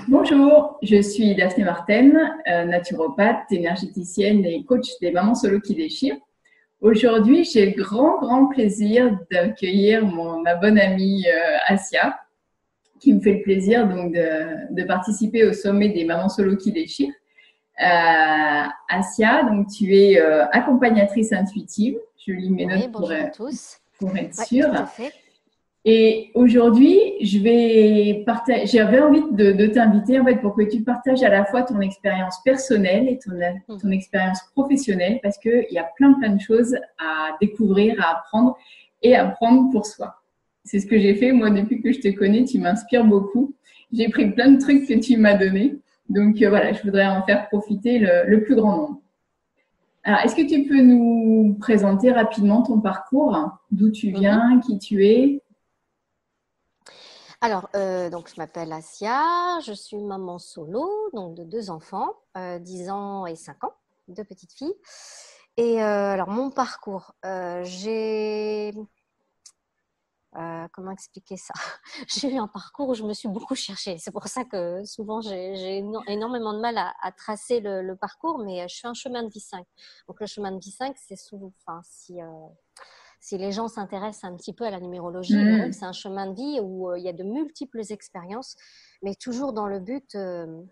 Bonjour, je suis Daphné Marten, naturopathe, énergéticienne et coach des mamans solo qui déchirent. Aujourd'hui, j'ai le grand plaisir d'accueillir ma bonne amie Asia, qui me fait le plaisir donc de participer au sommet des mamans solo qui déchirent. Asia, donc tu es accompagnatrice intuitive. Je lis mes Oui, notes bonjour à tous. pour être Oui, sûre. tout à fait. Et aujourd'hui, j'avais envie de t'inviter en fait pour que tu partages à la fois ton expérience personnelle et ton Mhm. expérience professionnelle parce qu'il y a plein de choses à découvrir, à apprendre et à prendre pour soi. C'est ce que j'ai fait moi depuis que je te connais. Tu m'inspires beaucoup. J'ai pris plein de trucs que Merci. tu m'as donnés. Donc voilà, je voudrais en faire profiter le plus grand nombre. Alors, est-ce que tu peux nous présenter rapidement ton parcours, d'où tu Mhm. viens, qui tu es? Alors, donc, je m'appelle Asia, je suis maman solo, donc de deux enfants, 10 ans et 5 ans, deux petites filles. Et alors, mon parcours, comment expliquer ça? J'ai eu un parcours où je me suis beaucoup cherchée. C'est pour ça que souvent j'ai énormément de mal à tracer le parcours, mais je suis un chemin de vie 5. Donc le chemin de vie 5, c'est souvent, enfin, si les gens s'intéressent un petit peu à la numérologie, ils verront que c'est un chemin de vie où il y a de multiples expériences, mais toujours dans le but,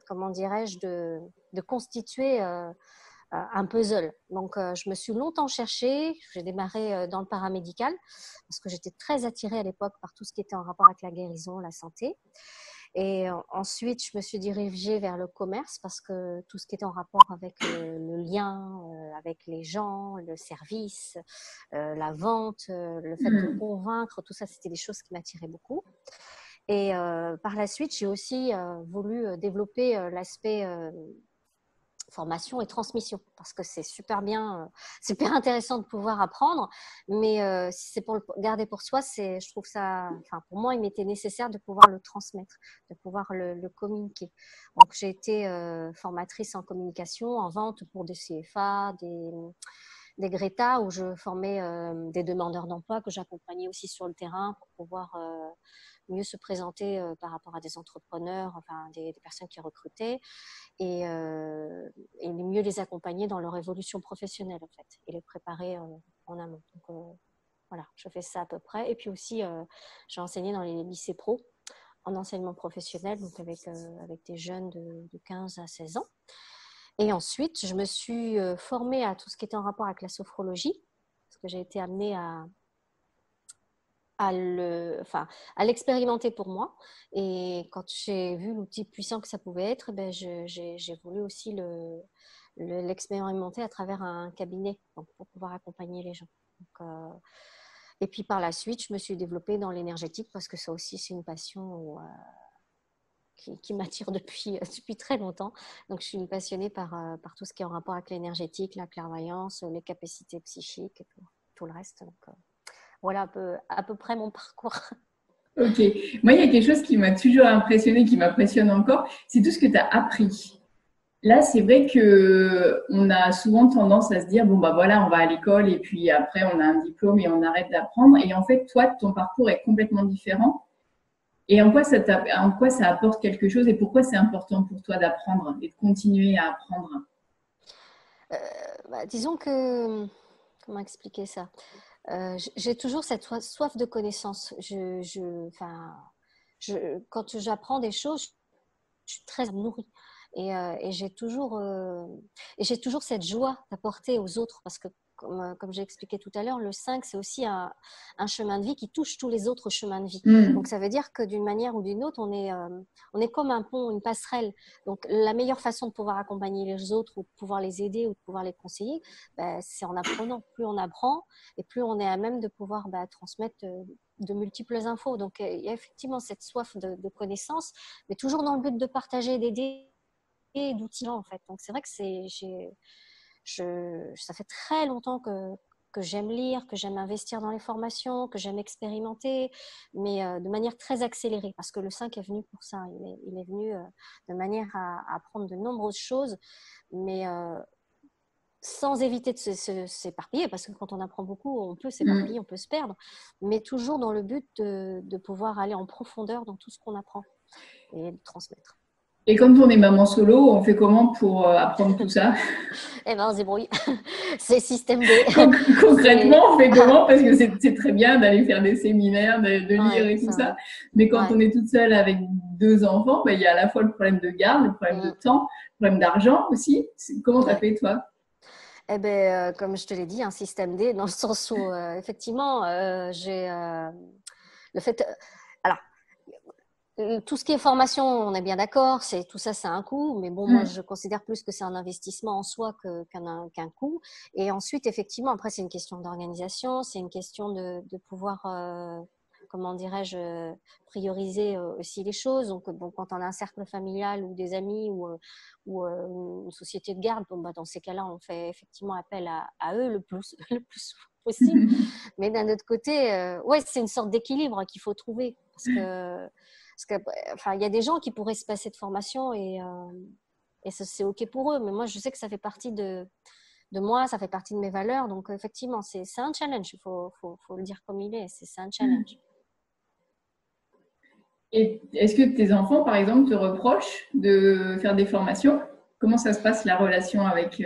comment dirais-je, de constituer un puzzle. Donc, je me suis longtemps cherchée. J'ai démarré dans le paramédical parce que j'étais très attirée à l'époque par tout ce qui était en rapport avec la guérison, la santé. Et ensuite, je me suis dirigée vers le commerce parce que tout ce qui était en rapport avec le lien, avec les gens, le service, la vente, le fait de convaincre, tout ça, c'était des choses qui m'attiraient beaucoup. Et par la suite, j'ai aussi voulu développer l'aspect formation et transmission parce que c'est super bien, super intéressant de pouvoir apprendre, mais si c'est pour le garder pour soi, je trouve ça, enfin pour moi, il m'était nécessaire de pouvoir le transmettre, de pouvoir le communiquer. Donc j'ai été formatrice en communication, en vente pour des CFA, des Greta où je formais des demandeurs d'emploi que j'accompagnais aussi sur le terrain pour pouvoir mieux se présenter par rapport à des entrepreneurs, enfin des personnes qui recrutaient et mieux les accompagner dans leur évolution professionnelle en fait et les préparer en amont. Donc voilà, je fais ça à peu près. Et puis aussi, j'ai enseigné dans les lycées pro en enseignement professionnel, donc avec des jeunes de 15 à 16 ans. Et ensuite, je me suis formée à tout ce qui était en rapport avec la sophrologie, parce que j'ai été amenée à l'expérimenter pour moi. Et quand j'ai vu l'outil puissant que ça pouvait être, ben j'ai voulu aussi l'expérimenter à travers un cabinet donc pour pouvoir accompagner les gens. Donc, et puis par la suite, je me suis développée dans l'énergétique parce que ça aussi, c'est une passion qui m'attire depuis très longtemps. Donc, je suis une passionnée par tout ce qui est en rapport avec l'énergétique, la clairvoyance, les capacités psychiques et tout le reste. Donc, voilà à peu près mon parcours. Ok. Moi, il y a quelque chose qui m'a toujours impressionné, qui m'impressionne encore, c'est tout ce que tu as appris. Là, c'est vrai que on a souvent tendance à se dire, bon, bah voilà, on va à l'école et puis après, on a un diplôme et on arrête d'apprendre. Et en fait, toi, ton parcours est complètement différent. Et en quoi ça apporte quelque chose et pourquoi c'est important pour toi d'apprendre et de continuer à apprendre? Euh, disons que, comment expliquer ça? J'ai toujours cette soif de connaissance. Enfin, quand j'apprends des choses, je suis très nourrie. Et j'ai toujours cette joie d'apporter aux autres parce que, comme j'ai expliqué tout à l'heure, le 5, c'est aussi un chemin de vie qui touche tous les autres chemins de vie. Donc, Hmm. ça veut dire que d'une manière ou d'une autre, on est comme un pont, une passerelle. Donc, la meilleure façon de pouvoir accompagner les autres ou de pouvoir les aider ou de pouvoir les conseiller, c'est en apprenant. Plus on apprend et plus on est à même de pouvoir transmettre de multiples infos. Donc, il y a effectivement cette soif de connaissances, mais toujours dans le but de partager, d'aider et d'outils en fait. Donc c'est vrai que ça fait très longtemps que j'aime lire, que j'aime investir dans les formations, que j'aime expérimenter, mais de manière très accélérée, parce que le 5 est venu pour ça. Il est venu de manière à apprendre de nombreuses choses, mais sans éviter de s'éparpiller, parce que quand on apprend beaucoup, on peut Hmm. s'éparpiller, on peut se perdre, mais toujours dans le but de pouvoir aller en profondeur dans tout ce qu'on apprend et de transmettre. Et quand on est maman solo, on fait comment pour apprendre tout ça? Eh ben, on se débrouille. C'est système D. Concrètement, on fait Ah, comment? Parce que c'est très bien d'aller faire des séminaires, de lire ouais, et tout c'est ça. vrai. Mais quand Ouais. on est toute seule avec deux enfants, ben, il y a à la fois le problème de garde, le problème de Mm, temps, le problème d'argent aussi. Comment tu as ouais. fait, toi? Eh ben, comme je te l'ai dit, un système D, dans le sens où, effectivement, j'ai le fait. Alors, tout ce qui est formation, on est bien d'accord, c'est tout ça, c'est un coût. Mais bon, moi, Mm. je considère plus que c'est un investissement en soi qu'un coût. Et ensuite, effectivement, après, c'est une question d'organisation, c'est une question de pouvoir, comment dirais-je, prioriser aussi les choses. Donc, bon, quand on a un cercle familial ou des amis ou une société de garde, bon, bah, dans ces cas-là, on fait effectivement appel à eux le plus, le plus souvent possible. Mais d'un autre côté, ouais, c'est une sorte d'équilibre qu'il faut trouver parce que, enfin, il y a des gens qui pourraient se passer de formation et c'est OK pour eux. Mais moi, je sais que ça fait partie de moi, ça fait partie de mes valeurs. Donc, effectivement, c'est un challenge. Il faut le dire comme il est. C'est un challenge. Et est-ce que tes enfants, par exemple, te reprochent de faire des formations? Comment ça se passe la relation avec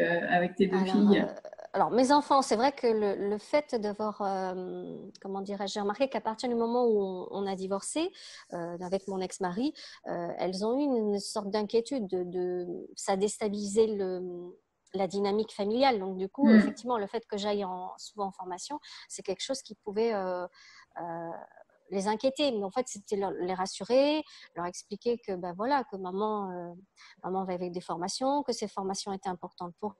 tes deux Alors, filles? mes enfants, c'est vrai que le fait d'avoir, comment dirais-je, j'ai remarqué qu'à partir du moment où on a divorcé avec mon ex-mari, elles ont eu une sorte d'inquiétude ça déstabilisait la dynamique familiale. Donc, du coup, Mm. effectivement, le fait que j'aille souvent en formation, c'est quelque chose qui pouvait euh, les inquiéter. Mais en fait, c'était les rassurer, leur expliquer que, ben voilà, que maman va avec des formations, que ces formations étaient importantes pour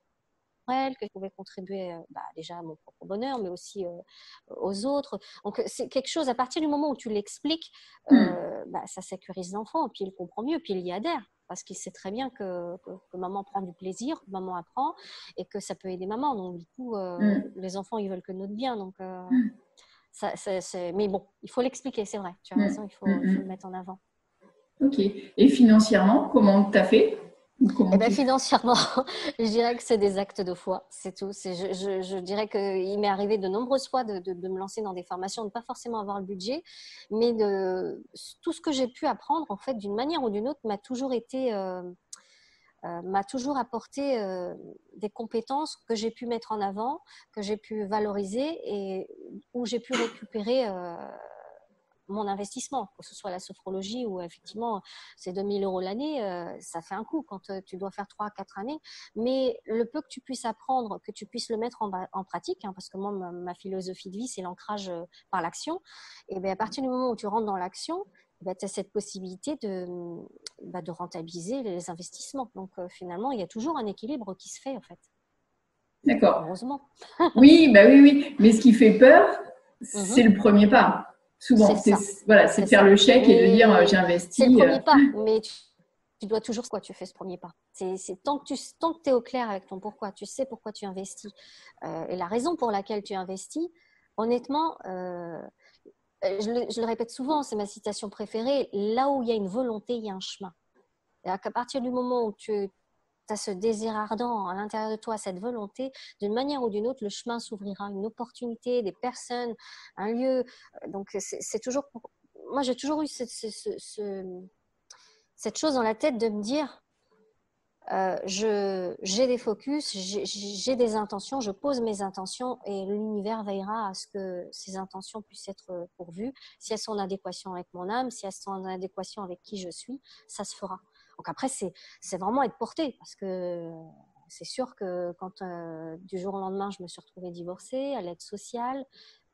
elle, que je pouvais contribuer déjà à mon propre bonheur, mais aussi aux autres. Donc, c'est quelque chose, à partir du moment où tu l'expliques, Mm. ça sécurise l'enfant, puis il comprend mieux, puis il y adhère. Parce qu'il sait très bien que maman prend du plaisir, que maman apprend, et que ça peut aider maman. Donc, du coup, Mm. les enfants, ils veulent que notre bien. Donc, mais bon, il faut l'expliquer, c'est vrai. Tu as Mm. raison, Mm. il faut le Mm. mettre en avant. Ok. Et financièrement, comment tu as fait? Eh Comment ben, tu fais? financièrement, je dirais que c'est des actes de foi, c'est tout. Je dirais qu'il m'est arrivé de nombreuses fois de me lancer dans des formations, de ne pas forcément avoir le budget, mais tout ce que j'ai pu apprendre, en fait, d'une manière ou d'une autre, m'a toujours apporté des compétences que j'ai pu mettre en avant, que j'ai pu valoriser et où j'ai pu récupérer mon investissement, que ce soit la sophrologie ou effectivement c'est 2 000 € l'année, ça fait un coût quand tu dois faire 3 à 4 années. Mais le peu que tu puisses apprendre, que tu puisses le mettre en pratique, hein, parce que moi, ma philosophie de vie, c'est l'ancrage par l'action. Et bien, à partir du moment où tu rentres dans l'action, tu as cette possibilité de rentabiliser les investissements. Donc finalement, il y a toujours un équilibre qui se fait en fait. D'accord. Heureusement. Oui, bah oui, oui. Mais ce qui fait peur, c'est Mhm. le premier pas. C'est Souvent, ça. voilà, c'est C'est de faire ça. le chèque et de dire Mais j'ai c'est le investi. premier pas. Mais tu dois toujours quoi tu fais ce premier pas. Tant que tu es au clair avec ton pourquoi, tu sais pourquoi tu investis et la raison pour laquelle tu investis, honnêtement, je le répète souvent, c'est ma citation préférée, là où il y a une volonté, il y a un chemin. C'est-à-dire qu'à partir du moment où tu as ce désir ardent à l'intérieur de toi, cette volonté, d'une manière ou d'une autre, le chemin s'ouvrira, une opportunité, des personnes, un lieu. Donc, c'est toujours moi, j'ai toujours eu cette chose dans la tête de me dire, j'ai des focus, j'ai des intentions, je pose mes intentions et l'univers veillera à ce que ces intentions puissent être pourvues. Si elles sont en adéquation avec mon âme, si elles sont en adéquation avec qui je suis, ça se fera. Donc après, c'est vraiment être porté parce que c'est sûr que quand du jour au lendemain, je me suis retrouvée divorcée, à l'aide sociale,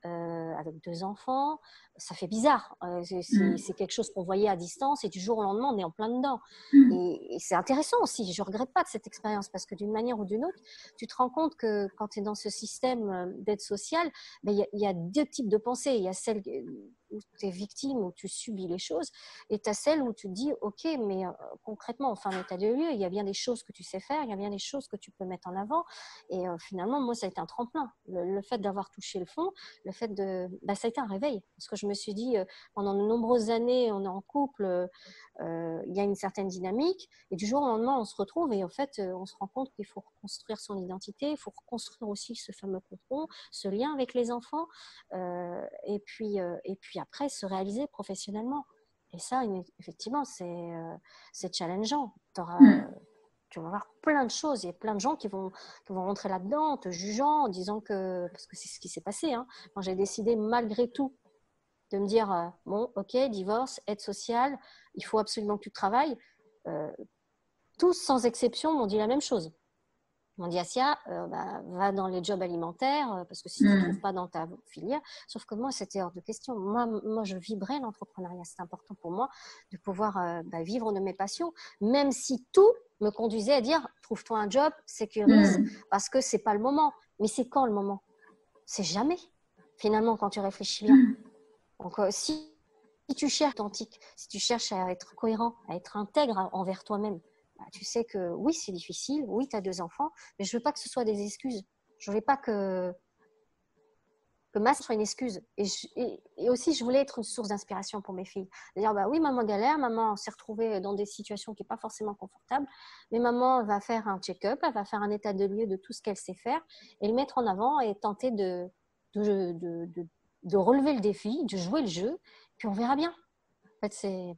avec 2 enfants, ça fait bizarre. Mm. C'est quelque chose qu'on voyait à distance et du jour au lendemain, on est en plein dedans. Et c'est intéressant aussi. Je ne regrette pas de cette expérience parce que d'une manière ou d'une autre, tu te rends compte que quand tu es dans ce système d'aide sociale, ben, y a deux types de pensées. Il y a celle où tu es victime, où tu subis les choses, et tu as celle où tu te dis, OK, mais concrètement, enfin, en état de lieu, il y a bien des choses que tu sais faire, il y a bien des choses que tu peux mettre en avant. Et finalement, moi, ça a été un tremplin. Le fait d'avoir touché le fond, ça a été un réveil. Parce que je me suis dit, pendant de nombreuses années, on est en couple, il y a une certaine dynamique, et du jour au lendemain, on se retrouve, et en fait, on se rend compte qu'il faut reconstruire son identité, il faut reconstruire aussi ce fameux cocon, ce lien avec les enfants, et puis après, se réaliser professionnellement. Et ça, effectivement, c'est challengeant. Tu vas voir plein de choses. Il y a plein de gens qui vont rentrer là-dedans en te jugeant, en disant que… Parce que c'est ce qui s'est passé. Hein, quand j'ai décidé, malgré tout, de me dire, bon, ok, divorce, aide sociale, il faut absolument que tu travailles. Tous, sans exception, m'ont dit la même chose. Ils m'ont dit, Assia, va dans les jobs alimentaires, parce que si tu ne trouves pas dans ta filière. Sauf que moi, c'était hors de question. Moi, je vibrais l'entrepreneuriat. C'est important pour moi de pouvoir vivre de mes passions, même si tout me conduisait à dire, trouve-toi un job, sécurise, parce que ce n'est pas le moment. Mais c'est quand le moment? C'est jamais, finalement, quand tu réfléchis bien. Donc, si tu cherches authentique, si tu cherches à être cohérent, à être intègre envers toi-même, tu sais que oui, c'est difficile, oui, tu as 2 enfants, mais je ne veux pas que ce soit des excuses. Je ne veux pas que ma soit une excuse. Et aussi, je voulais être une source d'inspiration pour mes filles. Dire, oui, maman galère, maman s'est retrouvée dans des situations qui ne sont pas forcément confortables, mais maman va faire un check-up, elle va faire un état de lieu de tout ce qu'elle sait faire et le mettre en avant et tenter de relever le défi, de jouer le jeu, puis on verra bien. En fait, c'est…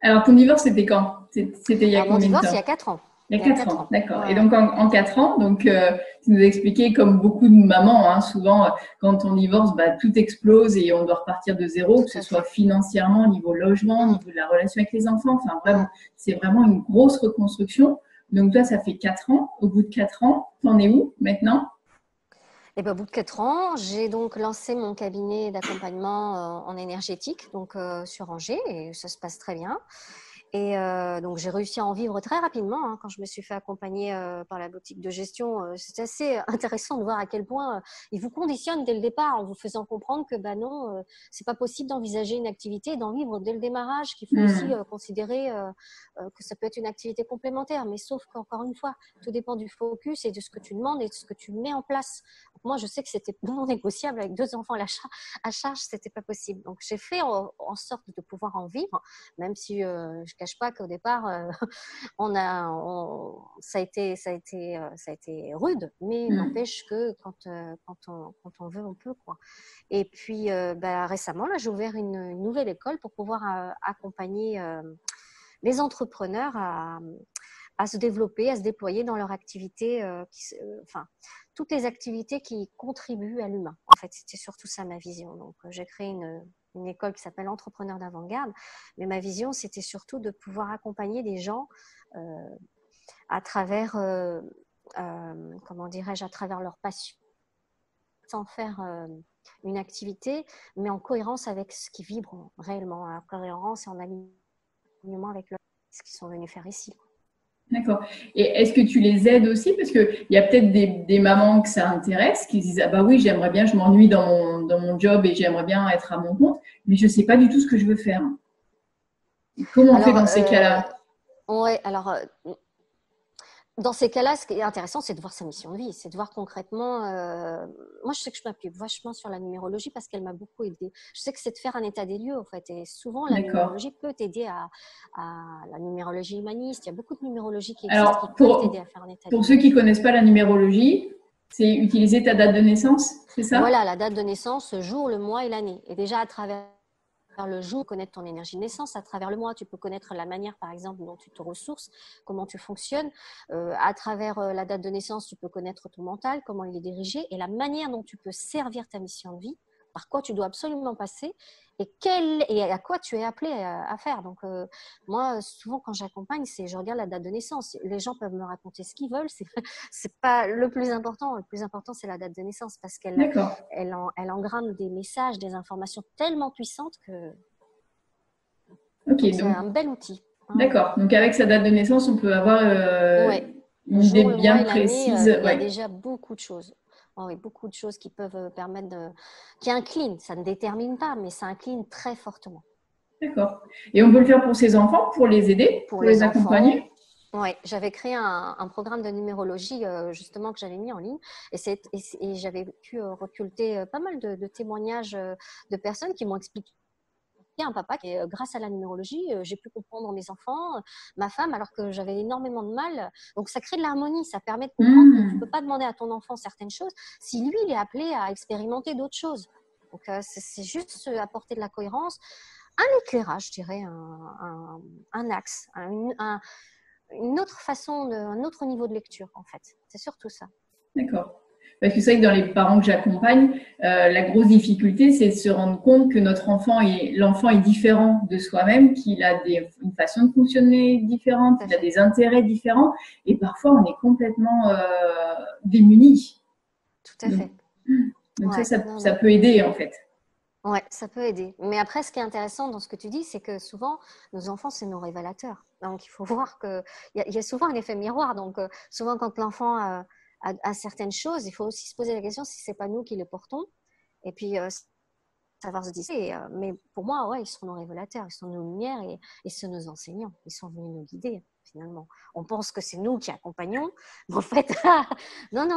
Alors, ton divorce, c'était quand? C'était il y a combien de temps? Mon divorce, il y a 4 ans. Il y a 4 ans, d'accord. Ouais. Et donc, en 4 ans, donc, tu nous as expliqué, comme beaucoup de mamans, hein, souvent, quand on divorce, tout explose et on doit repartir de zéro, que ce soit financièrement, au niveau logement, au niveau de la relation avec les enfants. Enfin, vraiment, c'est vraiment une grosse reconstruction. Donc, toi, ça fait 4 ans. Au bout de 4 ans, t'en es où maintenant? Et au bout de 4 ans, j'ai donc lancé mon cabinet d'accompagnement en énergétique, donc sur Angers, et ça se passe très bien. Et donc, j'ai réussi à en vivre très rapidement quand je me suis fait accompagner par la boutique de gestion. C'est assez intéressant de voir à quel point ils vous conditionnent dès le départ en vous faisant comprendre que non, c'est pas possible d'envisager une activité et d'en vivre dès le démarrage, qu'il faut aussi considérer que ça peut être une activité complémentaire. Mais sauf qu'encore une fois, tout dépend du focus et de ce que tu demandes et de ce que tu mets en place. Donc, moi, je sais que c'était non négociable avec 2 enfants à charge, c'était pas possible. Donc, j'ai fait en sorte de pouvoir en vivre, même si je cache pas qu'au départ ça a été rude, mais n'empêche que quand on veut, on peut, quoi. Et puis récemment là, j'ai ouvert une nouvelle école pour pouvoir accompagner les entrepreneurs à se développer, à se déployer dans leur activité, toutes les activités qui contribuent à l'humain. En fait, c'était surtout ça ma vision. Donc, j'ai créé une école qui s'appelle Entrepreneurs d'avant-garde, mais ma vision, c'était surtout de pouvoir accompagner des gens à travers, comment dirais-je, à travers leur passion, sans faire une activité, mais en cohérence avec ce qui vibre réellement, en cohérence et en alignement avec ce qu'ils sont venus faire ici. D'accord. Et est-ce que tu les aides aussi? Parce qu'il y a peut-être des mamans que ça intéresse, qui disent, ah bah oui, j'aimerais bien, je m'ennuie dans mon job et j'aimerais bien être à mon compte, mais je ne sais pas du tout ce que je veux faire. Comment on fait dans ces cas-là? Ouais, alors, dans ces cas-là, ce qui est intéressant, c'est de voir sa mission de vie, c'est de voir concrètement… moi, je sais que je m'appuie vachement sur la numérologie parce qu'elle m'a beaucoup aidée. Je sais que c'est de faire un état des lieux, en fait, et souvent, la numérologie peut t'aider à la numérologie humaniste. Il y a beaucoup de numérologie qui existent qui peuvent t'aider à faire un état des lieux. Pour ceux qui ne connaissent pas la numérologie, c'est utiliser ta date de naissance, c'est ça? Voilà, la date de naissance, jour, le mois et l'année. Et déjà, à travers le jour, connaître ton énergie de naissance. À travers le mois, tu peux connaître la manière, par exemple, dont tu te ressources, comment tu fonctionnes. À travers la date de naissance, tu peux connaître ton mental, comment il est dirigé et la manière dont tu peux servir ta mission de vie, par quoi tu dois absolument passer et à quoi tu es appelé à faire. Donc, moi, souvent, quand j'accompagne, je regarde la date de naissance. Les gens peuvent me raconter ce qu'ils veulent. C'est pas le plus important. Le plus important, c'est la date de naissance parce elle engramme des messages, des informations tellement puissantes que c'est un bel outil. D'accord. Donc, avec sa date de naissance, on peut avoir une idée bien précise. Il y a déjà beaucoup de choses. Oui, beaucoup de choses qui peuvent permettre qui inclinent. Ça ne détermine pas, mais ça incline très fortement. D'accord. Et on peut le faire pour ses enfants, pour les aider, pour les accompagner? Oui, j'avais créé un programme de numérologie justement que j'avais mis en ligne et j'avais pu recueillir pas mal de témoignages de personnes qui m'ont expliqué un papa qui, grâce à la numérologie, j'ai pu comprendre mes enfants, ma femme, alors que j'avais énormément de mal. Donc, ça crée de l'harmonie, ça permet de comprendre que tu ne peux pas demander à ton enfant certaines choses si lui, il est appelé à expérimenter d'autres choses. Donc, c'est juste apporter de la cohérence. un éclairage, je dirais, un axe, une autre façon, un autre niveau de lecture, en fait. C'est surtout ça. D'accord. Parce que c'est vrai que dans les parents que j'accompagne, la grosse difficulté, c'est de se rendre compte que l'enfant est différent de soi-même, qu'il a une façon de fonctionner différente, qu'il a des intérêts différents, et parfois on est complètement démunis. Tout à fait. Donc ça peut aider en fait. Ouais, ça peut aider. Mais après, ce qui est intéressant dans ce que tu dis, c'est que souvent, nos enfants, c'est nos révélateurs. Donc, il faut voir qu'il y a souvent un effet miroir. Donc, souvent, quand l'enfant a certaines choses, il faut aussi se poser la question si c'est pas nous qui les portons. Et puis, savoir se dire. Mais pour moi, ouais, ils sont nos révélateurs, ils sont nos lumières et sont nos enseignants. Ils sont venus nous guider. Finalement, on pense que c'est nous qui accompagnons, mais en fait, non,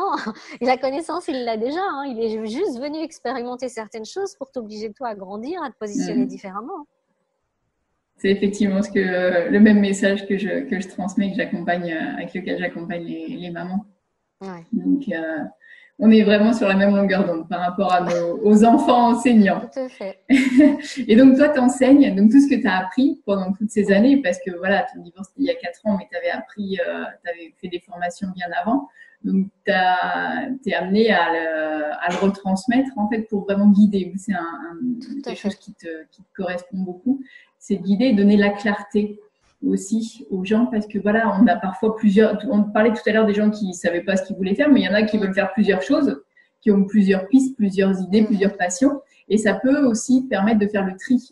la connaissance, il l'a déjà. Hein. Il est juste venu expérimenter certaines choses pour t'obliger toi à grandir, à te positionner différemment. C'est effectivement le même message que je transmets, avec lequel j'accompagne les mamans. Ouais. Donc, on est vraiment sur la même longueur d'onde par rapport aux enfants enseignants. Tout à fait. Et donc, toi, tu enseignes donc, tout ce que tu as appris pendant toutes ces années, parce que voilà, ton divorce il y a 4 ans, mais tu avais fait des formations bien avant. Donc, tu es amené à le retransmettre, en fait, pour vraiment guider. C'est quelque chose qui te correspond beaucoup. C'est guider et donner la clarté aussi aux gens, parce que voilà, on a parfois on parlait tout à l'heure des gens qui ne savaient pas ce qu'ils voulaient faire, mais il y en a qui veulent faire plusieurs choses, qui ont plusieurs pistes, plusieurs idées, plusieurs passions, et ça peut aussi permettre de faire le tri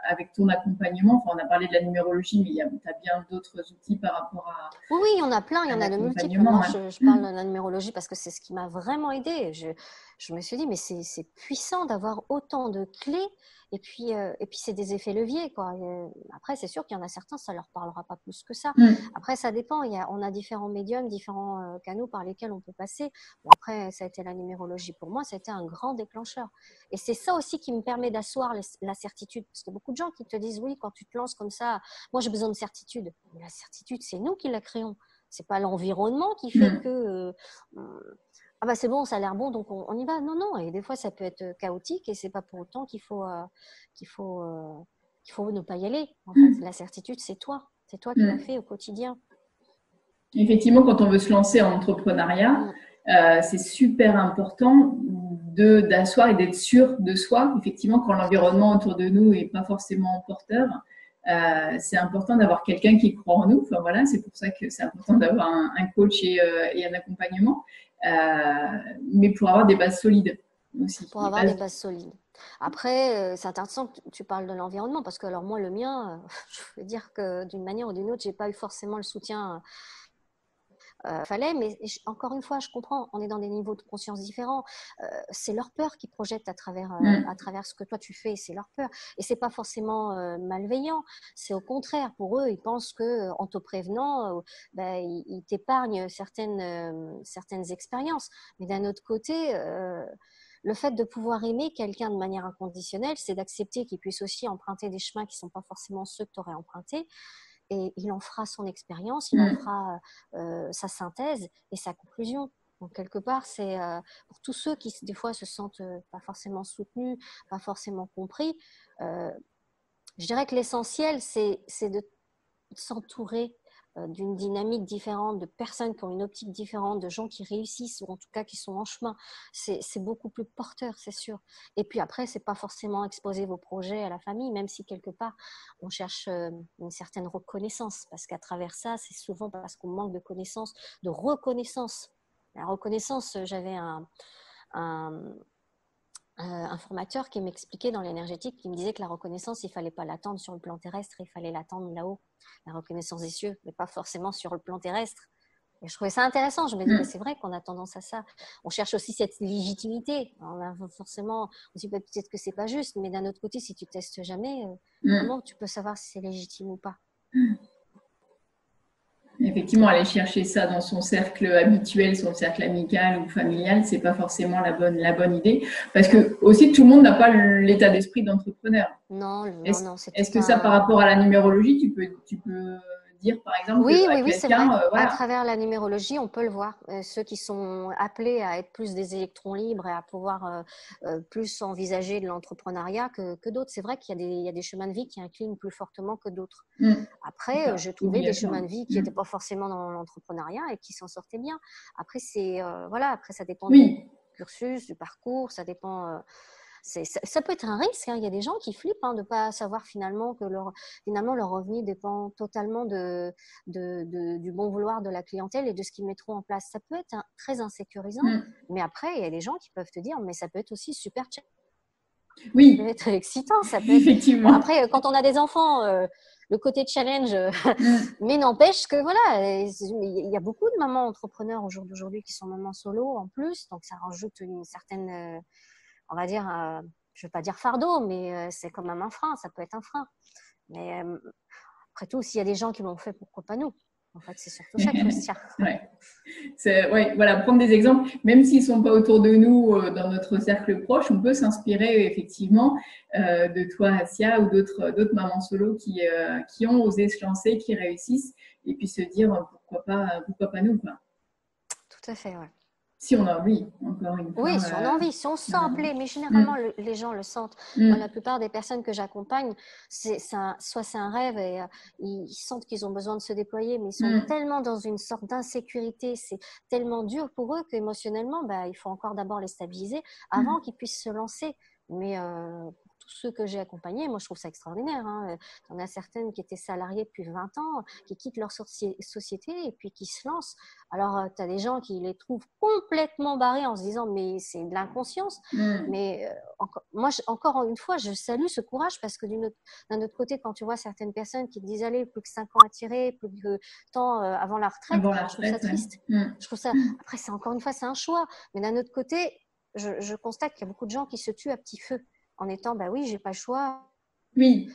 avec ton accompagnement. Enfin, on a parlé de la numérologie, mais tu as bien d'autres outils par rapport à… Oui, il y en a plein, il y en a de multiples. Moi, je parle de la numérologie parce que c'est ce qui m'a vraiment aidée. Je me suis dit, mais c'est puissant d'avoir autant de clés. Et puis c'est des effets leviers, quoi. Après, c'est sûr qu'il y en a certains, ça leur parlera pas plus que ça. Après, ça dépend. On a différents médiums, différents canaux par lesquels on peut passer. Bon, après, ça a été la numérologie pour moi, ça a été un grand déclencheur. Et c'est ça aussi qui me permet d'asseoir la certitude. Parce qu'il y a beaucoup de gens qui te disent, oui, quand tu te lances comme ça, moi, j'ai besoin de certitude. Mais la certitude, c'est nous qui la créons. C'est pas l'environnement qui fait que… ah bah c'est bon, ça a l'air bon, donc on y va. Non. Et des fois, ça peut être chaotique et c'est pas pour autant qu'il faut ne pas y aller. En fait, la certitude, c'est toi qui l'as fait au quotidien. Effectivement, quand on veut se lancer en entrepreneuriat, c'est super important d'asseoir et d'être sûr de soi. Effectivement, quand l'environnement autour de nous est pas forcément porteur, c'est important d'avoir quelqu'un qui croit en nous. Enfin voilà, c'est pour ça que c'est important d'avoir un coach et un accompagnement. Mais pour avoir des bases solides aussi. Pour avoir des bases solides. Après, c'est intéressant que tu parles de l'environnement parce que alors moi, le mien, je veux dire que d'une manière ou d'une autre, j'ai pas eu forcément le soutien fallait, mais encore une fois, je comprends, on est dans des niveaux de conscience différents. C'est leur peur qui projette à travers ce que toi tu fais, c'est leur peur. Et c'est pas forcément malveillant, c'est au contraire, pour eux, ils pensent que en te prévenant, ils t'épargnent certaines expériences. Mais d'un autre côté, le fait de pouvoir aimer quelqu'un de manière inconditionnelle, c'est d'accepter qu'il puisse aussi emprunter des chemins qui ne sont pas forcément ceux que tu aurais empruntés. Et il en fera son expérience, il en fera sa synthèse et sa conclusion. Donc, quelque part, c'est pour tous ceux qui, des fois, se sentent pas forcément soutenus, pas forcément compris, je dirais que l'essentiel, c'est de s'entourer d'une dynamique différente, de personnes qui ont une optique différente, de gens qui réussissent ou en tout cas qui sont en chemin. C'est beaucoup plus porteur, c'est sûr. Et puis après, c'est pas forcément exposer vos projets à la famille, même si quelque part, on cherche une certaine reconnaissance, parce qu'à travers ça, c'est souvent parce qu'on manque de connaissances, de reconnaissance. La reconnaissance, j'avais un formateur qui m'expliquait dans l'énergétique, qui me disait que la reconnaissance, il ne fallait pas l'attendre sur le plan terrestre, il fallait l'attendre là-haut. La reconnaissance des cieux, mais pas forcément sur le plan terrestre. Et je trouvais ça intéressant. Je me disais, c'est vrai qu'on a tendance à ça. On cherche aussi cette légitimité. On a forcément, on dit peut-être que c'est pas juste, mais d'un autre côté, si tu testes jamais, comment tu peux savoir si c'est légitime ou pas? Effectivement, aller chercher ça dans son cercle habituel, son cercle amical ou familial, c'est pas forcément la bonne idée. Parce que aussi, tout le monde n'a pas l'état d'esprit d'entrepreneur. Non, Est-ce que ça, par rapport à la numérologie, tu peux dire, par exemple, Oui, à oui, oui, c'est vrai. quelqu'un, À voilà. travers la numérologie, on peut le voir. Ceux qui sont appelés à être plus des électrons libres et à pouvoir plus envisager de l'entrepreneuriat que d'autres. C'est vrai il y a des chemins de vie qui inclinent plus fortement que d'autres. C'est Après, ça, j'ai trouvé des chemins obligatoirement. de vie qui n'étaient pas forcément dans l'entrepreneuriat et qui s'en sortaient bien. Après, voilà, après ça dépend du Oui, cursus, du parcours, ça dépend. Ça peut être un risque. Hein. Il y a des gens qui flippent de ne pas savoir finalement que finalement, leur revenu dépend totalement du bon vouloir de la clientèle et de ce qu'ils mettront en place. Ça peut être très insécurisant, mais après, il y a des gens qui peuvent te dire, mais ça peut être aussi super ça peut oui, être excitant. Ça peut être... Bon, effectivement. après, quand on a des enfants, le côté challenge, mais n'empêche que voilà, il y a beaucoup de mamans entrepreneurs au jour d'aujourd'hui qui sont mamans solo en plus, donc ça rajoute une certaine, on va dire, je ne veux pas dire fardeau, mais c'est quand même un frein, ça peut être un frein. Mais après tout, s'il y a des gens qui l'ont fait, pourquoi pas nous? En fait, c'est surtout ça qu'il faut se dire. Ouais. Ouais, voilà, prendre des exemples, même s'ils ne sont pas autour de nous, dans notre cercle proche, on peut s'inspirer effectivement de toi, Asia, ou d'autres mamans solo qui ont osé se lancer, qui réussissent, et puis se dire pourquoi pas nous, quoi. Tout à fait, ouais. Si on a envie, encore une fois. Oui, si on a envie, si on se sent appelé, mais généralement, Mm, les gens le sentent. Moi, la mm, plupart des personnes que j'accompagne, soit c'est un rêve et ils sentent qu'ils ont besoin de se déployer, mais ils sont mm, tellement dans une sorte d'insécurité, c'est tellement dur pour eux qu'émotionnellement, il faut encore d'abord les stabiliser avant qu'ils puissent se lancer. Mais pour tous ceux que j'ai accompagnés, moi, je trouve ça extraordinaire. Hein. Il y en a certaines qui étaient salariées depuis 20 ans, qui quittent leur société et puis qui se lancent. Alors, tu as des gens qui les trouvent complètement barrés en se disant, mais c'est de l'inconscience. mm. Mais moi, encore une fois, je salue ce courage parce que d'un autre côté, quand tu vois certaines personnes qui te disent, allez, plus que 5 ans à tirer, plus que temps avant la retraite, Avant la je trouve ça retraite, ouais. triste. Mm. Je trouve ça, après, c'est encore une fois, c'est un choix. Mais d'un autre côté, je constate qu'il y a beaucoup de gens qui se tuent à petit feu en étant, bah oui, j'ai pas le choix, Oui.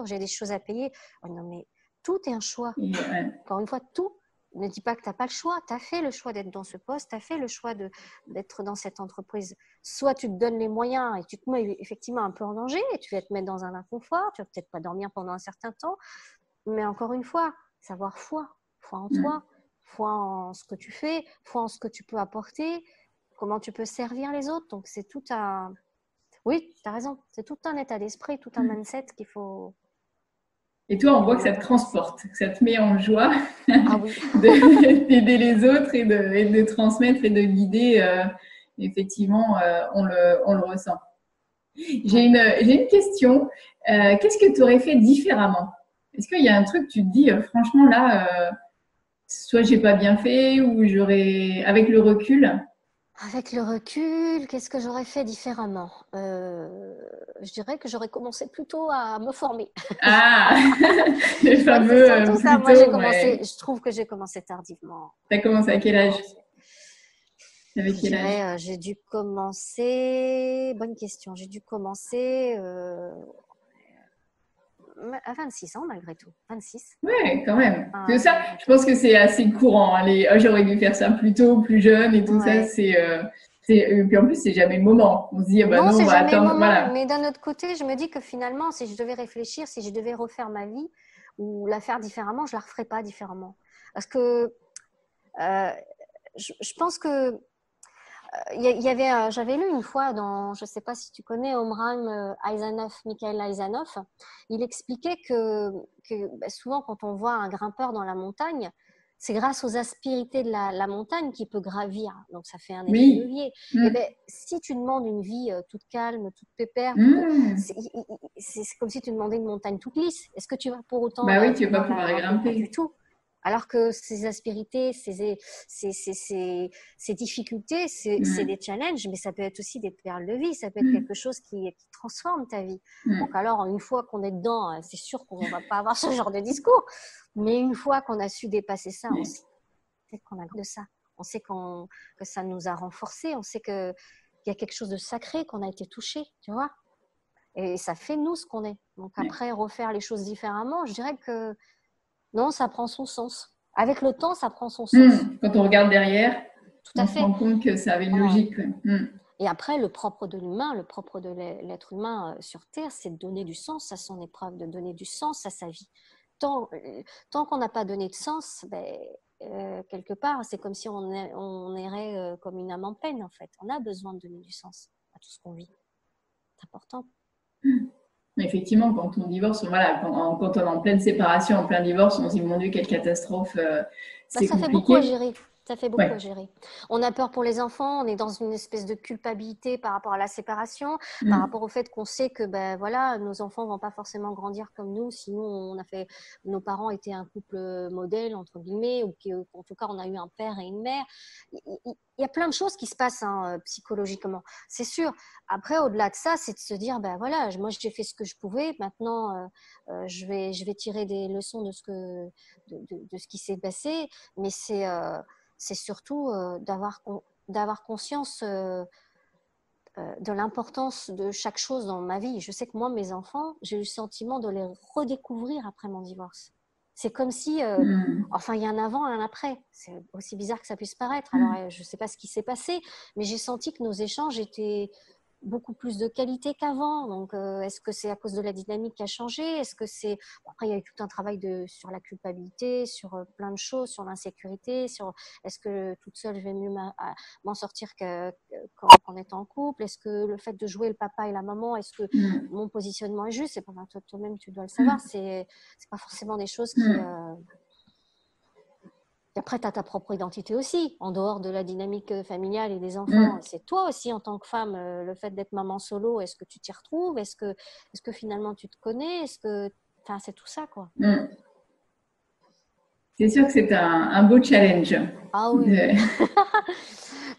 j'ai des choses à payer. Oh, non, mais tout est un choix. Ouais. Encore une fois, tout. Ne dis pas que tu n'as pas le choix. Tu as fait le choix d'être dans ce poste, tu as fait le choix d'être dans cette entreprise. Soit tu te donnes les moyens et tu te mets effectivement un peu en danger et tu vas te mettre dans un inconfort, tu vas peut-être pas dormir pendant un certain temps. Mais encore une fois, savoir foi en Mm. toi, foi en ce que tu fais, foi en ce que tu peux apporter, comment tu peux servir les autres. Donc c'est tout un... Oui, tu as raison. C'est tout un état d'esprit, tout un mindset qu'il faut Et toi, on voit que ça mettre te en place. transporte, que ça te met en joie Ah oui. d'aider les autres et de transmettre et de guider. Effectivement, on le ressent. Ouais. J'ai une question. Qu'est-ce que tu aurais fait différemment? Est-ce qu'il y a un truc, tu te dis, franchement, là, soit j'ai pas bien fait ou j'aurais, avec le recul. Avec le recul, qu'est-ce que j'aurais fait différemment? Je dirais que j'aurais commencé plutôt à me former. Ah, les Je crois que c'est fameux surtout ça. plus Moi, j'ai tôt, commencé, ouais. je trouve que j'ai commencé tardivement. T'as commencé à quel âge? Tardivement. Avec Je quel âge? dirais, j'ai dû commencer, bonne question, j'ai dû commencer à 26 ans malgré tout. 26. Ouais, quand même. Que ça, Malgré je tout. pense que c'est assez courant. Hein, j'aurais dû faire ça plus tôt, plus jeune et tout ça. Ouais. Puis en plus, c'est jamais le moment. On se dit, ah bah Non, non, on c'est va jamais le attendre. moment. Voilà. Mais d'un autre côté, je me dis que finalement, si je devais réfléchir, si je devais refaire ma vie ou la faire différemment, je la referais pas différemment. Parce que euh, je pense que j'avais lu une fois dans, je sais pas si tu connais Omraim Aizanov, Michael Aizanov, il expliquait que souvent quand on voit un grimpeur dans la montagne, c'est grâce aux aspérités de la montagne qu'il peut gravir. Donc ça fait un effet Oui. levier. Et Mm. ben si tu demandes une vie toute calme, toute pépère, Mm. c'est comme si tu demandais une montagne toute lisse. Est-ce que tu vas pour autant Bah oui, tu vas pouvoir pas la pouvoir y grimper? Pas du grimper. tout. Alors que ces aspérités, ces difficultés, c'est Mm. des challenges, mais ça peut être aussi des perles de vie, ça peut être quelque chose qui transforme ta vie. Donc Mm. alors, une fois qu'on est dedans, c'est sûr qu'on ne va pas avoir ce genre de discours, mais une fois qu'on a su dépasser ça, on sait qu'on a de ça, on sait que ça nous a renforcés, on sait qu'il y a quelque chose de sacré, qu'on a été touché, tu vois, et ça fait nous ce qu'on est. Donc Ouais. après, refaire les choses différemment, je dirais que non, ça prend son sens. Avec le temps, ça prend son sens. Mm. Quand on regarde derrière, Tout à on se fait. rend compte que ça avait une Ouais. logique. Ouais. Mm. Et après, le propre de l'humain, le propre de l'être humain sur Terre, c'est de donner du sens à son épreuve, de donner du sens à sa vie. tant qu'on n'a pas donné de sens, quelque part, c'est comme si on errait comme une âme en peine, en fait. On a besoin de donner du sens à tout ce qu'on vit. C'est important. Mais effectivement, quand on divorce, voilà, quand on est en pleine séparation, en plein divorce, on se dit, mon Dieu, quelle catastrophe, c'est Ça fait beaucoup à compliqué. gérer. Ça fait beaucoup à Ouais. gérer. On a peur pour les enfants, on est dans une espèce de culpabilité par rapport à la séparation, par Mm. rapport au fait qu'on sait que voilà, nos enfants vont pas forcément grandir comme nous, sinon nos parents étaient un couple modèle entre guillemets, ou qu'en tout cas on a eu un père et une mère. Il y a plein de choses qui se passent psychologiquement, c'est sûr. Après, au-delà de ça, c'est de se dire voilà, moi j'ai fait ce que je pouvais, maintenant je vais tirer des leçons de ce qui s'est passé, mais c'est surtout d'avoir conscience de l'importance de chaque chose dans ma vie. Je sais que moi, mes enfants, j'ai eu le sentiment de les redécouvrir après mon divorce. C'est comme si, Mm. enfin, il y a un avant et un après. C'est aussi bizarre que ça puisse paraître. Alors, je ne sais pas ce qui s'est passé, mais j'ai senti que nos échanges étaient beaucoup plus de qualité qu'avant. Donc, est-ce que c'est à cause de la dynamique qui a changé? Est-ce que c'est... Bon, après, il y a eu tout un travail sur la culpabilité, sur plein de choses, sur l'insécurité, sur est-ce que toute seule, je vais mieux m'en sortir qu'en étant en couple? Est-ce que le fait de jouer le papa et la maman, est-ce que Mm. mon positionnement est juste? C'est pas toi-même, tu dois le savoir. C'est pas forcément des choses qui... Mm. Et après, tu as ta propre identité aussi, en dehors de la dynamique familiale et des enfants. Mm. C'est toi aussi, en tant que femme, le fait d'être maman solo, est-ce que tu t'y retrouves? Est-ce que finalement tu te connais? Enfin, c'est tout ça, quoi. Mm. C'est sûr que c'est un beau challenge. Ah oui.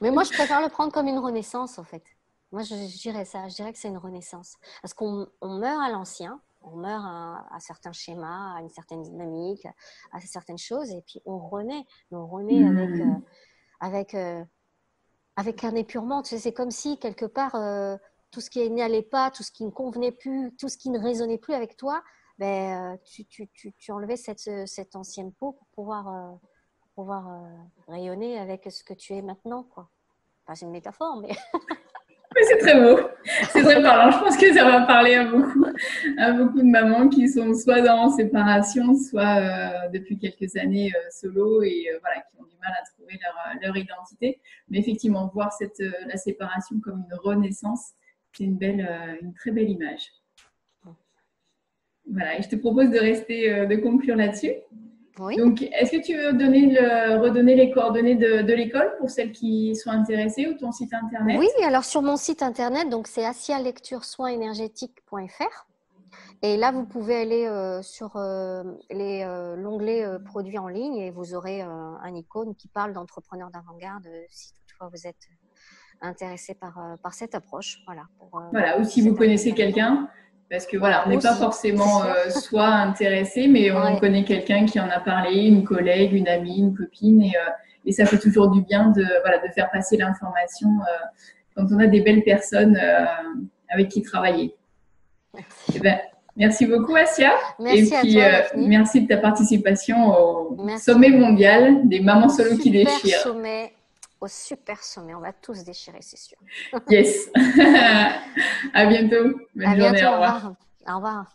Mais moi, je préfère le prendre comme une renaissance, en fait. Moi, je dirais ça. Je dirais que c'est une renaissance. Parce qu'on meurt à l'ancien, on meurt à certains schémas, à une certaine dynamique, à certaines choses, et puis on renaît. Mais on renaît Mm. avec, avec un épurement. Tu sais, c'est comme si, quelque part, tout ce qui n'allait pas, tout ce qui ne convenait plus, tout ce qui ne résonnait plus avec toi, tu enlevais cette ancienne peau pour pouvoir rayonner avec ce que tu es maintenant, quoi. Enfin, c'est une métaphore, mais... Mais c'est très beau, c'est très parlant. Je pense que ça va parler à beaucoup de mamans qui sont soit en séparation, soit depuis quelques années solo et voilà, qui ont du mal à trouver leur identité. Mais effectivement, voir la séparation comme une renaissance, c'est une très belle image. Voilà, et je te propose de conclure là-dessus. Oui. Donc, est-ce que tu veux redonner les coordonnées de l'école pour celles qui sont intéressées ou ton site internet? Oui, alors sur mon site internet, donc c'est asialecturesoinsénergétiques.fr. Et là, vous pouvez aller sur l'onglet produits en ligne et vous aurez un icône qui parle d'entrepreneurs d'avant-garde si toutefois vous êtes intéressé par cette approche. Voilà. Voilà, ou si vous connaissez quelqu'un, parce que voilà, on n'est pas forcément soit intéressé, mais on connaît quelqu'un qui en a parlé, une collègue, une amie, une copine, et ça fait toujours du bien de faire passer l'information quand on a des belles personnes avec qui travailler. Merci. Merci beaucoup, Asia. Merci et puis, à toi, merci de ta participation au sommet mondial des mamans solo qui déchirent. Au super sommet. On va tous déchirer, c'est sûr. Yes. À bientôt. Bonne journée. Au revoir. Au revoir.